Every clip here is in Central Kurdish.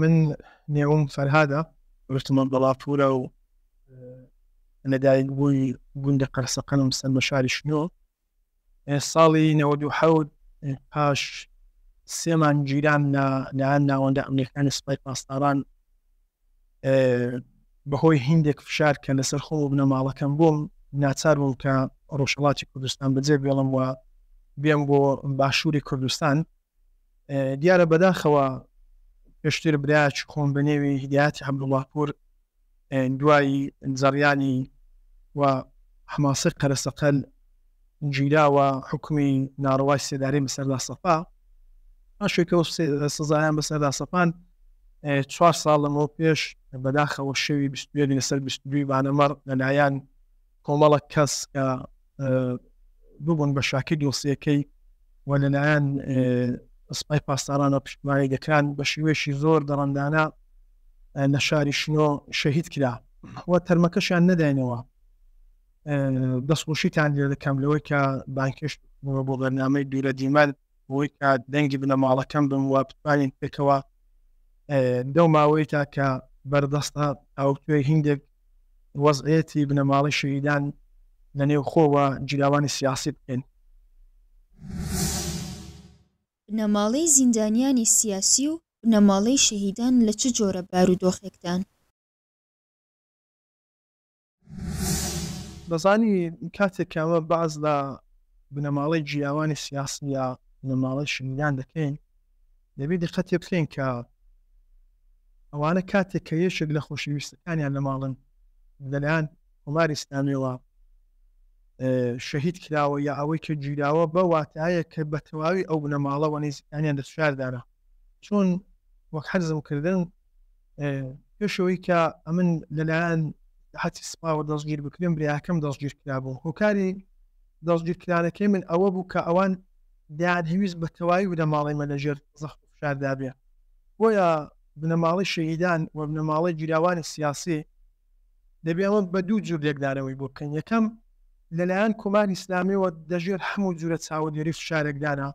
من نێوم فەرهادە ڕتمان بەڵافورە و لەدایک بووی گوندە قەرسەقەنم سەر بە شاری شنۆ ساڵی 97 پاش 3 مان گیران لەلایەن ناوەندە ئەمریکانی سوپای پاسداران بەهۆی هیندێک فشار کە لەسەر خۆ و بنەماڵەکەم بووم ناچار بووم کە ڕۆژهەڵاتی کوردستان بەجێ بێڵم و بێم بۆ باشووری کوردستان. دیارە بەداخەوە پێشتر برایەکی خۆم بە نێوی هیدایەتی عەبدوڵڵاپوور دوای جەڕیانی و حماسەی قەرەسەقەل گیراوە حکمی ناڕەوای سێداری بەسەردا سەپا پاشێکەوە سزایان بەسەردا سەپان 4 ساڵ لەمەوە پێش بەداخەوە شەوی 22 لەسەر 22 بانەمەڕ لەلایەن کۆمەڵێک کەس کە ببوون بە شاکری دۆسیەکەی و لەلایەن سوپای پاسدارانە پشتیوانی دەکران بە شێوەیەکی زۆر دەڕەندانە لە شاری شنۆ شەهید کرا و تەرمەکەشیان نەداینەوە. دەستخۆشیتان لێ دەکەم لەوەی کە بانکێشت بۆ بەرنامەی دوورە دیمەن بۆی کە دەنگی بنەماڵەکەم بم و بتوانین پێکەوە دەو ماوەی تا کە بەردەستە ئەوتوێ هیندێک وەزعەتی بنەماڵی شەهیدان لە نێو خۆوە جیراوانی سیاسی بکەین. بنەماڵەی زیندانیانی سیاسی و بنەماڵەی شەهیدان لە چ جۆرە بارودۆخێکتان؟ دەزانی کاتێک ئەمە باز لە بنەماڵەی جیاوانی سیاسی یا بنەماڵەی شەهیدان دەکەین دەبێت دقت بکەین کە ئەوانە کاتێک کە یەشێک لە خۆشەویستەکانیان لە ماڵن لەلایەن کۆماری ئیسلامیەوە شەهید کراوە یا ئەوەی کە گیراوە بە واتایە کە بە تەواوی ئەو بنەماڵەوە نێزیکانیان دەستشاردارە، چۆن وەک حەرزم کردن پێشەوەی کە ئەمن لەلایەن حتی سپاوە دەستگیر بکرێن برایەکەم دەستگیر کرابوو. هۆکاری دەستگیرکرانەکەی من ئەوە بوو کە ئەوان دیان هەویست بە تەواوی بنەماڵی مە لەژێر زەخت و فشاردا بێ. بۆیە بنەماڵی شەهیدان و بنەماڵی جیراوانی سیاسی دەبێ ئەوە بە دوو جور لێکدارەوەی بۆ بکەین. یەکەم لەلایەن کۆماری ئیسلامیەوە دەژێر هەموو جورە چاودێری فشارێکدانە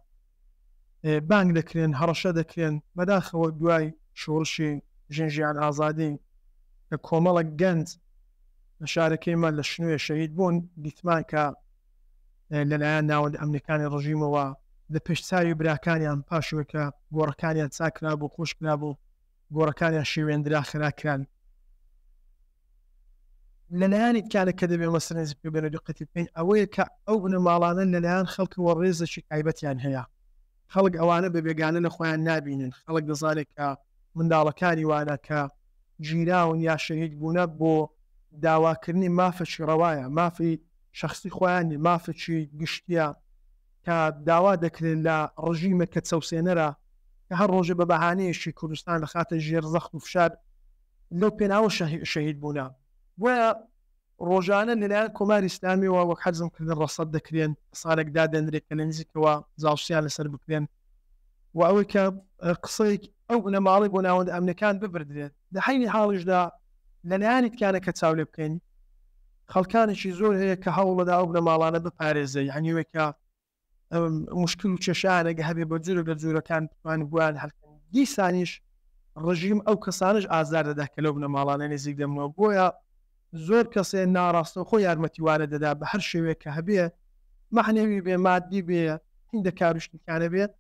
بانگ دەکرێن، هەڕەشە دەکرێن، بەداخەوە دوای شۆڕشی ژێنژیان ئازادی کە کۆمەڵک گەنج لە شارەکەیمە لە شنوێ شەهید بوون دیتمان کە لەلایەن ناوەندە ئەمریکانی ڕژیمەوە لە پێشچاوی براکانیان پاشەوە کە گۆڕەکانیان چاکرا بوو خۆشکرا بوو گۆڕەکانیان شێوێندرا خراکران. لەلایەنی کارە کە دەبێ مەسەرێنزی پێ بێنە دقەتی بکەین ئەوەیە کە ئەو بنەماڵانە لەلایەن خەڵکەوە ڕێزێکی تایبەتیان هەیە. خەڵک ئەوانە بە بێگانە لە خۆیان نابینن، خەڵک دەزانێت کە منداڵەکانی وانە کە گیراون یا شەهید بوونە بۆ داواکردنی مافێکی ڕەوایە، مافی شخصی خۆیان مافێکی گشتیە کە داوا دەکرێن لە ڕژیمە کە چەوسێنەرە کە هەر ڕۆژە بە بەهانەیەشی کوردستان لە خاتە ژێر زەخت و فشار لەو پێناوە شەهید بوونە. بۆیە ڕۆژانە لەلایەن کۆماری ئیسلامیەوە وەک حەرزم کردن ڕەسەد دەکرێن، ساڵێک دادەنرێت کە لە نزیکەوە زاوسیان لەسەر بکرێن و ئەوەی کە قسەیەک ئەو بنەماڵی بۆ ناوەندە ئەمنەکان ببردرێت. لە حینی حاڵیشدا لەلایەنی تکانە کە چاو لێ بکەین خەڵکانێکی زۆر هەیە کە هەوڵەدا ئەو بنەماڵانە بپارێزە، یعنی کە مشکل و کێشانێک هەبێ بە جۆرە لە جۆرەکان بتوانن بوویان هەڵکەن. دیسانیش ڕژیم ئەو کەسانش ئازار دەدا کە لەو بنەماڵانە نزیک دەمنەوە. بۆیە زۆر کەسێ ناڕاستە خۆ یارمەتیوانە دەدا بە هەر شێوەیە کە هەبێ مەحنەوی بێ مادی بێ هیندە کاروشتیکانە بێت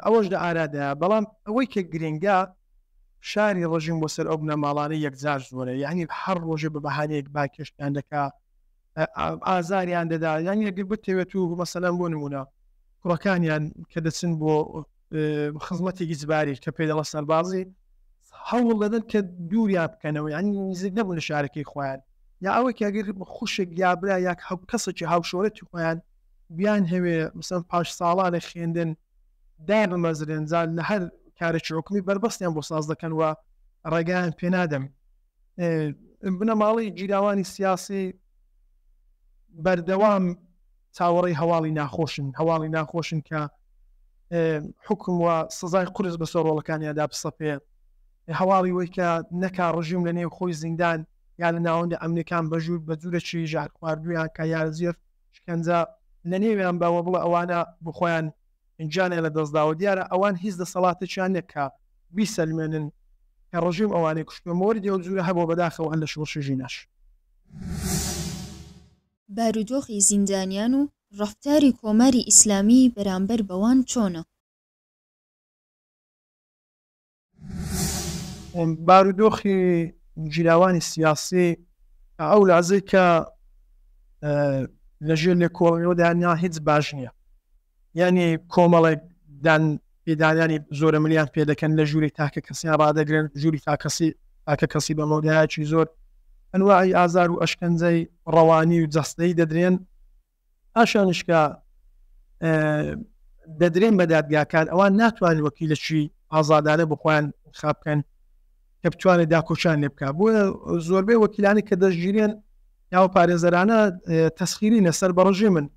ئەوەش لە ئارادەیە. بەڵام ئەوەی کە گرنگە شاری ڕژیم بۆ سەر ئەو بنەماڵانە یەکجار زۆرە، یعنی هەر ڕۆژێ بە بەهانەیەک باکێشتیان دەکا ئازاریان دەدا. یعنی ئەگەر بتەوێت و مەسەلەن بۆ نمونە کوڕەکانیان کە دەچن بۆ خزمەتێکی جباری کە پێ دەڵە سەربازی هەوڵ دەدەن کە دووریان بکەنەوە، یعنی نزیک نەبوون لە شارەکەی خۆیان یا ئەوەی کە ئەگەر خوشێک یابرا یا کەسێکی هاوشۆرەتی خۆیان بیان هەوێ مثلا پاش ساڵانە خوێندن دایان بمەزرێن زان لە هەر کارێکی حکومی بربەستیان بۆ ساز دەکەن و ڕێگایان پێ نادەم. بنەماڵی جیراوانی سیاسی بەردەوام چاوەڕێی هەواڵی ناخۆشن کە حکم و سزای قورس بەسەر ڕۆڵەکانیاندا بسەپێ، هەواڵی وەی کە نەکا ڕژیم لە نێو خۆی زیندان یا لە ناوەندە ئەمریکان بەژوور بە جوورەکی ژار خواردویان کە یارزیێف شکەنجە لە نێویان باوە بڵە ئەوانە بخۆیان ئینجانێ لە دەستداوە. دیارە ئەوان هیچ دەسەڵاتێکیان نێک کە بیسەلمێنن کە ڕژیم ئەوانەی کوشتووە مۆردی ئەو جوورە هەبوو بەداخەوە هەر لە شۆڕشی ناش. بارودۆخی زیندانیان و ڕەفتاری کۆماری ئیسلامی بەرامبەر بەوان چۆنە؟ بارودۆخی جیراوانی سیاسی ئەو لازەی کە لەژێر لێکۆڵینەوەدانیا هیچ باش نییە، یعنی کۆمەڵێک پێدانیانی زۆرە ملیان پێ دەکەن لە ژووری تاکە کەسیان ڕادەگرن، ژووری تاکە کەسی بە مەودایکی زۆر ئەنواعی ئازار و ئەشکەنجەی ڕەوانی و جەستەی دەدرێن. ئاشانشکە دەدرێن بە دادگاکان ئەوان ناتوانن وەکیلەکی ئازادانە بخۆیان خاب بکەن کە بتوانێت داکۆچان لێ بکات. بۆ زۆربەی وەکیلانی کە دەژگیرێن یاوە پارێزەرانە تەسخیرینە سەر بە ڕژێمن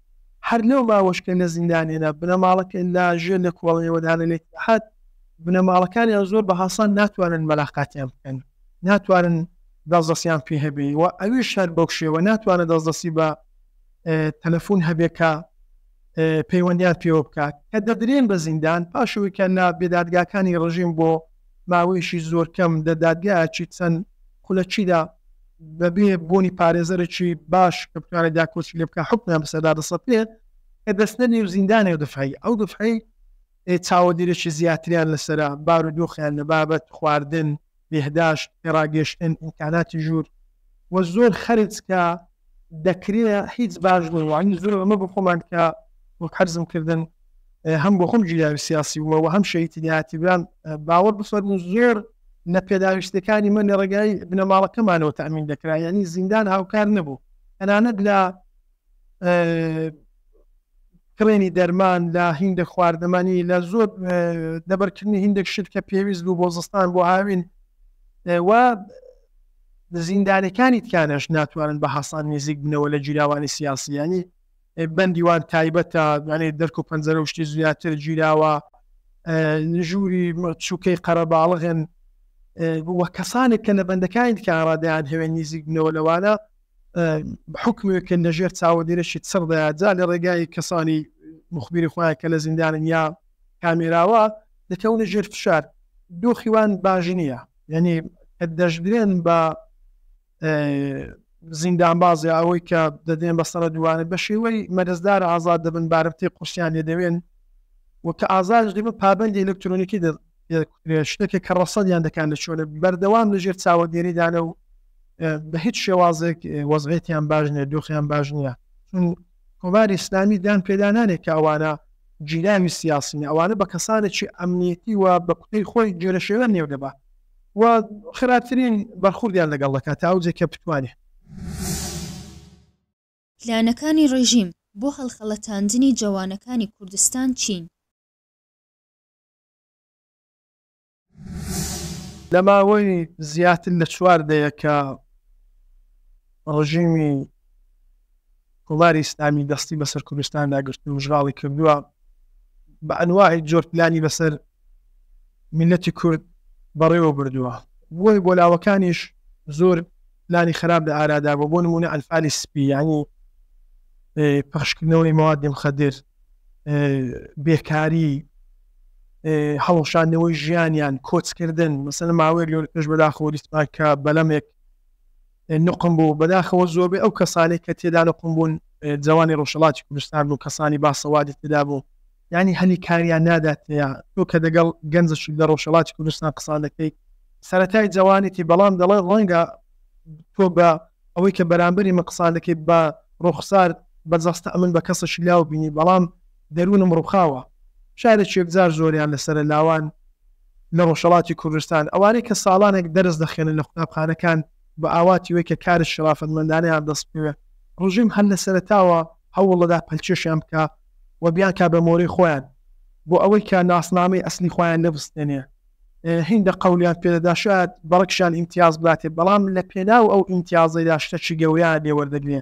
هەر لەو باوەشکە لە زیندانێنە بنەماڵەکە لە ژێر لە کۆڵەوەدانە لێ حات بنەماڵەکانیان زۆر بە هاسان ناتوانن مەلاقاتیان بکەن، ناتوانن دەستدەستیان پێ هەبێ و ئەویش هەر بەو شێوە ناتوانە دەستدەستی بە تەلەفۆن هەبێکە پەیوەندیان پێوە بکات کە دەدرێن بە زیندان پاشەوەی کە بێدادگاکانی ڕژیم بۆ ماوەیەشی زۆر کەم دەدادگایکی چەند خولەکیدا بەبێ بۆنی پارێزەرێکی باش کە بتوانێت داکۆچی لێ بکە حکمیان بەسەردا دەسەڵ پێ کە دەستنە نێو زیندانێ و دفعی ئەو دفعی چاوەدێرێکی زیاتریان لەسەرا بارودۆخیان لە بابەت خواردن، بێهداشت، ڕاگەشتن، ئیمکاناتی ژوور و زۆر خەرج کە دەکرێت هیچ باش بووانی زۆر ئەمە بۆ خۆمان کە وەک حەرزم کردن هەم بۆ خۆم جیلاوی سیاسی وە هەم شەیتیاتی بران باوەڕ بسەردن زۆر لە پێداویستەکانی من لە ڕێگای بنەماڵەکەمانەوە تەمین دەکرا، یعنی زیندان هاوکار نەبوو تەنانەت لە کڕێنی دەرمان لە هیندە خواردەمانی لە زۆر دەبەرکردنی هیندێک شت کە پێویست بوو بۆ زستان بۆ هاوین و زیندانەکانی تکانەش ناتوانن بە حەسان نزیک بنەوە لە جیراوانی سیاسی، ینی بەندیوان تایبەتە یعنی دەرک و پەنجەرە و شتی زیاتر گیراوە، ژووری چووکەی قەرەباڵغن وە کەسانێک کە لە بەندەکانی تکان ڕادیان هەوێن نزیک بنەوە لەوانە حکمێکە لەژێر چاوەدێرەشی چڕدەیە جا لە ڕێگای کەسانی مخبیری خۆیان کە لە زیندانن یا کامێراوە دەکەونە ژێر فشار. دۆخیوان باش نییە، یعنی دەژدرێن بە زیندانبازی ئەوەی کە دەدێن بەسەرە دووانە بە شێوەی مەرزدار ئازاد دەبن بارەتی قورسیان لێ دەوێن و کە ئازادش دەبن پابەندی ئەلکترۆنیکی شتێکی کە ڕەسەدیان دەکەن لە چۆنە بەردەوام لەژێر چاوەدێریدانە و بە هیچ شێوازێک وەزعێتیان باش نیە، دۆخیان باش نییە. چون کۆماری ئیسلامی دان پێدانانێک کە ئەوانە جیلاوی سیاسین ئەوانە بە کەسانێکی ئەمنیەتی و بە قوتەی خۆی گوێرە شێوە نێو دەبا و خراپترین بەرخوردیان لەگەڵ دەکات تا ئەوجێک کە بتوانێت. پلانەکانی ڕێژیم بۆ هەڵخەڵەتاندنی جوانەکانی کوردستان چین؟ لە ماوەی زیاتر لە 4 دەیە کە ڕژیمی کۆماری ئیسلامی دەستی بەسەر کوردستان داگرتن و ژغاڵی کردووە بە ئەنواعی جۆر پلانی بەسەر میلەتی کورد بەڕێوە بردووە. بۆی بۆلاوەکانیش زۆر پلانی خراپ لە ئارادا بۆ نمونە ئەلفالی سپی، ینی پەخشکردنەوەی موادی مخەدر، بێکاری، هەڵەشاندنەوەی ژیانیان، کۆچکردن. مەسەلەن ماوەیەک لەوە پێش بەداخەوە دیستمان کە بەلەمێک نقم بوو بەداخەوە زۆربەی ئەو کەسانێک کە تێدا نقم بوون جوانی ڕۆژهەڵاتی کوردستان بوو، کەسانی باسەوادی تێدا بوو، ینی هەلی کاریان ناداتەیە. تۆ کە دەگەڵ گەنجەشی لە ڕۆژهەڵاتی کوردستان قسان دەکەی سەرەتای جوانیتی بەڵام دەڵێ ڕەنگە تۆ بە ئەوەی کە بەرامبەری من قسان دەکەی بە ڕۆخسار بەجەستە ئەمن بە کەسەشی لاو بینی بەڵام دەروونم ڕووخاوە. شارێکی یەکجار زۆریان لەسەر لاوان لە ڕۆژهەڵاتی کوردستان ئەوانەی کە ساڵانێک دەرس دەخێنن لە قوتابخانەکان بە ئاواتی وەی کە کارش شرافەتمەندانەیان دەست پێوێ، ڕژیم هەر لە سەرەتاوە هەوڵەدا پەلچێشیان بکە و بیان کا بە مۆرەی خۆیان بۆ ئەوەی کە ناسنامەی ئەسلی خۆیان نەبستێنێ. هیندە قەولیان پێدەدا شاید بەڕێکشان ئیمتیاز بڵاتێ بەڵام لە پێناو ئەو ئیمتیازەیدا شتێکی گەوریان لێوەردەگرێ،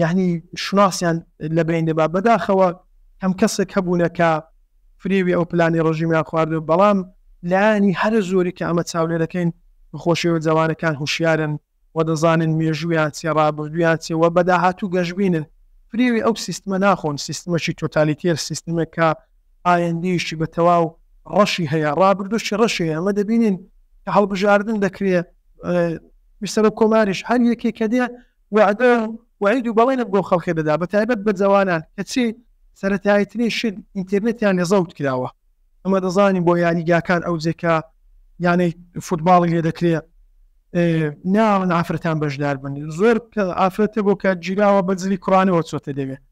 یعنی شناسیان لە بین دەبا. بەداخەوە هەم کەسێک هەبوونە کە فریوی ئەو پلانی ڕژیمیان خواردو بەڵام لایانی هەر زۆری کە ئەمە چاولێرەکەین بخۆشیەوە جوانەکان هوشیارن و دەزانن مێژویان چێ ڕابردویان چێ و بەداهاتوو گەشببینن فریوی ئەو سیستمە ناخۆن، سیستمەشی تۆتالیتێر، سیستمێک کە ئایندیشی بە تەواو ڕەشی هەیە ڕابردوشی ڕەشی هەیە ئەمە دەبینین کە هەڵبژاردن دەکرێت بسەر کۆماریش هەر یەکێک کە دێ وعید و بەڵێنە بۆ خەڵکی دەدا بە تایبەت بە جوانان کەچی سەرەتاییترین شت ئینترنێتیان لێزەوت کراوە ئەمە دەزانین بۆ یاریگاکان ئەو جێکە یانەی فوتباڵی لێ دەکرێت ناوەن ئافرەتان بەشدار بن زۆر ئافرەتە بۆ کە گیراوە بەجلی کوڕانەوە چۆتە دەوێت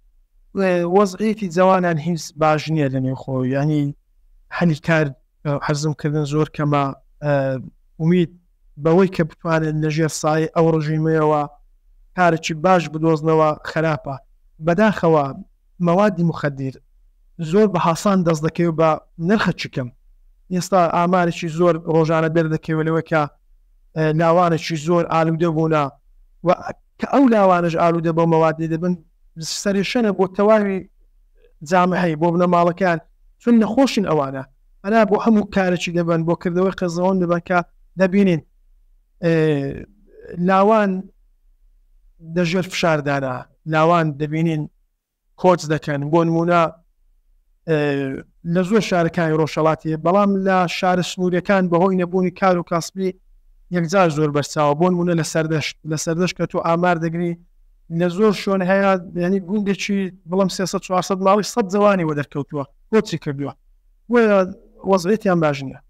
وەزعیەتی جوانان هیچ باش نییە لەنێو خۆی ینی هەنی کار حەرزمکردن زۆر کەمە ئومید بەوەی کە بتوانن لەژێر سایە ئەو ڕژیمەوە کارێکی باش بدۆزنەوە خراپە بەداخەوە مەوادی مخەدیر زۆر بە حاسان دەست دەکەوێت بە نرخە چکەم ئێستا ئامارێکی زۆر ڕۆژانە دەردەکەوێت لەوە کە لاوانێکی زۆر ئالوودە بوونا و کە ئەو لاوانش ئالوودە بۆ مەوادی دەبن سەرێشەنە بۆ تەواوی جامعەی بۆ بنەماڵەکان چون نەخۆشین ئەوانە ئەنا بۆ هەموو کارێکی دەبن بۆ کردەوەی قەزەوەن دەبن کە دەبینین لاوان دەژێر فشاردانە لاوان دەبینین کۆچ دەکەن بۆ نمونە لە زۆر شارەکانی ڕۆژهەڵاتی بەڵام لە شارە سنووریەکان بەهۆی نەبوونی کار و کاسبی یەکجار زۆر بەرچاوە بۆ نمونە لە سەردەشت کە تۆ ئامار دەگری لە زۆر شوێن هەیە ینی گوندێکی بەڵام 300 ماڵی 100 جوانی وە دەرکەوتووە بۆچی کردووە وەزعیەتیان باش نییە.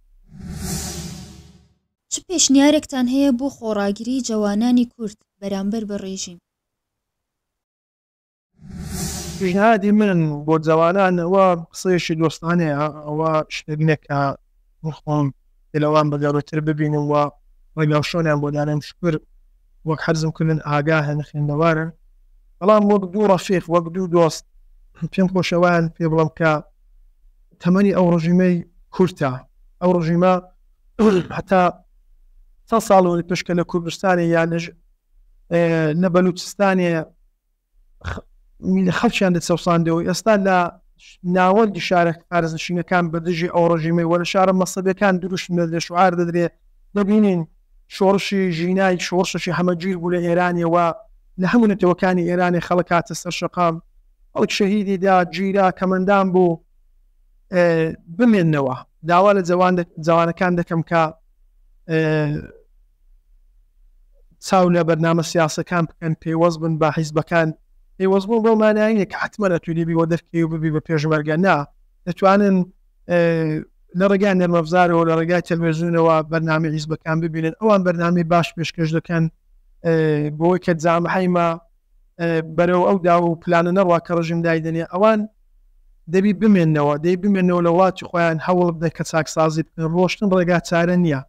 چ پێشنیارێکتان هەیە بۆ خۆڕاگیری جوانانی کورد بەرامبەر بە ڕێژیم؟ پیشنهادی من بۆ جوانانەوە قسەیەکی دۆستانەیە ئەوە شتێکنێکە خۆم لەوان بەگەڕێتر ببینم و ڕێگاوشۆنیان بۆ دانم شکر وەک حەرزمکردن ئاگاهە نەخێندەوارە بەڵام وەک دوو ڕەفیق وەک دوو دۆست پێم خۆشەوەیان پێ بڵم کە تەمەنی ئەو ڕژیمەی کورتە ئەو ڕژیمە حتا چەند ساڵەوەی پێشکە لە کوردستانی یان لە بەلوچستانی خەڵکیان دەچەوساندەوە ئێستا لە ناوەندی شارە پارێزنشینەکان بەدژی ئەو ڕژیمەی وە لە شارە مەسەبیەکان دروست لە شوعار دەدرێت دەبینین شۆڕشی ژینای شۆڕشی هەمەگیر بوو لە ئێرانیەوە لە هەموو نەتەوەکانی ئێرانی خەڵک هاتە سەر شەقام ئەڵک شەهیدیدا گیرا کەمەندان بوو بمێننەوە داوا لە جوانەکان دەکەم کە چاو لە بەرنامە سیاسەکان بکەن پێوەست بن بە حیزبەکان پێوەست بوو بۆ مانایینە کە حتممە دەتوانێت بی بۆ دەرکەی و ببی بە پێشمەرگە نا دەتوانن لە ڕێگای نەرمەفزارەوە لە ڕێگای تەلەڤیزیۆنەوە بەرنامەی حیزبەکان ببینن ئەوان بەرنامەی باش پێشکەش دەکەن بۆی کە جامعەیمە بەرەو ئەو داوا و پلانە نەڕوا کە ڕژیم دایدنێ ئەوان دەبی بمێنەوە بمێنەوە لە وڵاتی خۆیان هەوڵ بدەن کە چاکسازی بکەن ڕۆشتن ڕێگا چارە نییە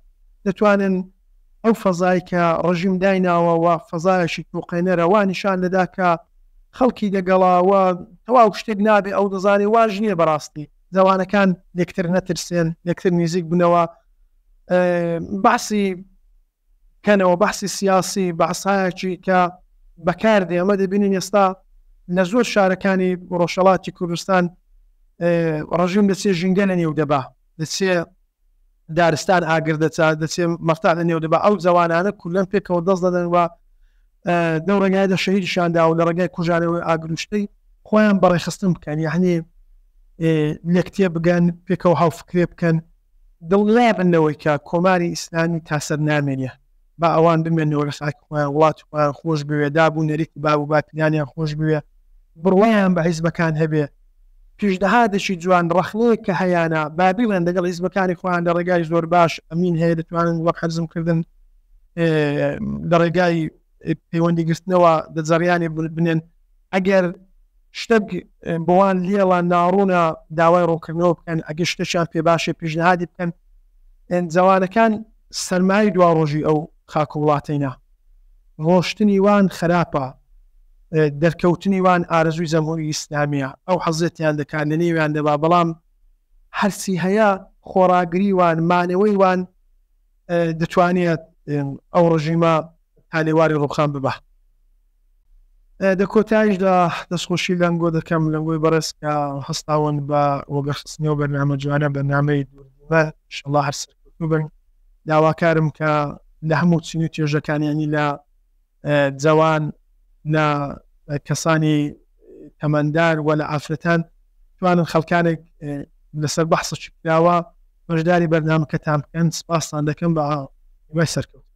دەتوانن ئەو فەزای کە ڕژیم دایناوە و فەزایەکی توقێنەرە وا نیشان دەدا کە خەڵکی دەگەڵاوە تەواو شتێک نابێ ئەو دەزانێ واژ نییە بەڕاستی جوانەکان لێکتر نەترسێن لێکتر نزیک بنەوە بەعسی کەنەوە بەحسی سیاسی بەعسایەکی کە بەکاردێ ئەمە دەبینین ئێستا لە زۆر شارەکانی ڕۆژهەڵاتی کوردستان ڕژیم دەچێ ژینگە لە نێو دەبا دەچێ دارستان ئاگر دەچێ مەفتان لە نێو دەبا ئەو جوانانە کولەن پێکەوە دەست دەدەن و دەو ڕێگایدا شەهیدیشاندا و لە ڕێگای کوژانەوەی ئاگرشتەی خۆیان بەڕێخستن بکەن یعنی لە کتێ بگەن پێکەوە هاوفکرێ بکەن دڵنیا بنەوەی کە کۆماری ئیسلامی تاسەر نامێنێ با ئەوان بمێنەوە لە ساکی خۆیان وڵات خۆیان خۆش بوێ دابوو نەریتی باب و باپیانیان خۆش بوێ بڕوایان بە حیزبەکان هەبێ پیشدەهادێکی جوان ڕەخنەیە کە هەیانە بابیڵێن لەگەڵ حیزبەکانی خۆیان لە ڕێگای زۆر باش ئەمین هەیە دەتوانن وەک حەرزمکردن لە ڕێگای پەیوەندی گرتنەوە دەجەریانی بنێن ئەگەر شتێک بۆوان لێڵان ناڕوونە داوای ڕوونکردنەوە بکەن ئەگەر شتێکیان پێ باشێ پیشنهادی بکەن جوانەکان سەرمای دوا ڕۆژی ئەو خاک و وڵاتەینا ڕۆشتنی وان خراپە دەرکەوتنی وان ئارەزووی جەمهوری ئیسلامیە ئەو حەزێتیان دەکات لە نێویان دەبا بەڵام هەرچی هەیە خۆڕاگری وان مانەوەی وان دەتوانێت ئەو ڕژیمە هالێواری ڕووخان ببە دەکۆتایشدا دەستخۆشی لەنگۆ دەکەم لەنگۆی بەڕێز کە هەستاون بە وەگەخستنەوە بەرنامە جوانە بەرنامەی دووربە ئینشەڵڵا هەر سەرکەوتوو بن داواکارم کە لە هەموو چین و توێژەکانیانی لە جوان لە کەسانی تەمەندار و لە ئافرەتان توانن خەڵکانێک لەسەر بەحسەی کراوە بەشداری بەرنامەکەتان بکەن. سپاسان دەکەم بە سەرکەوت.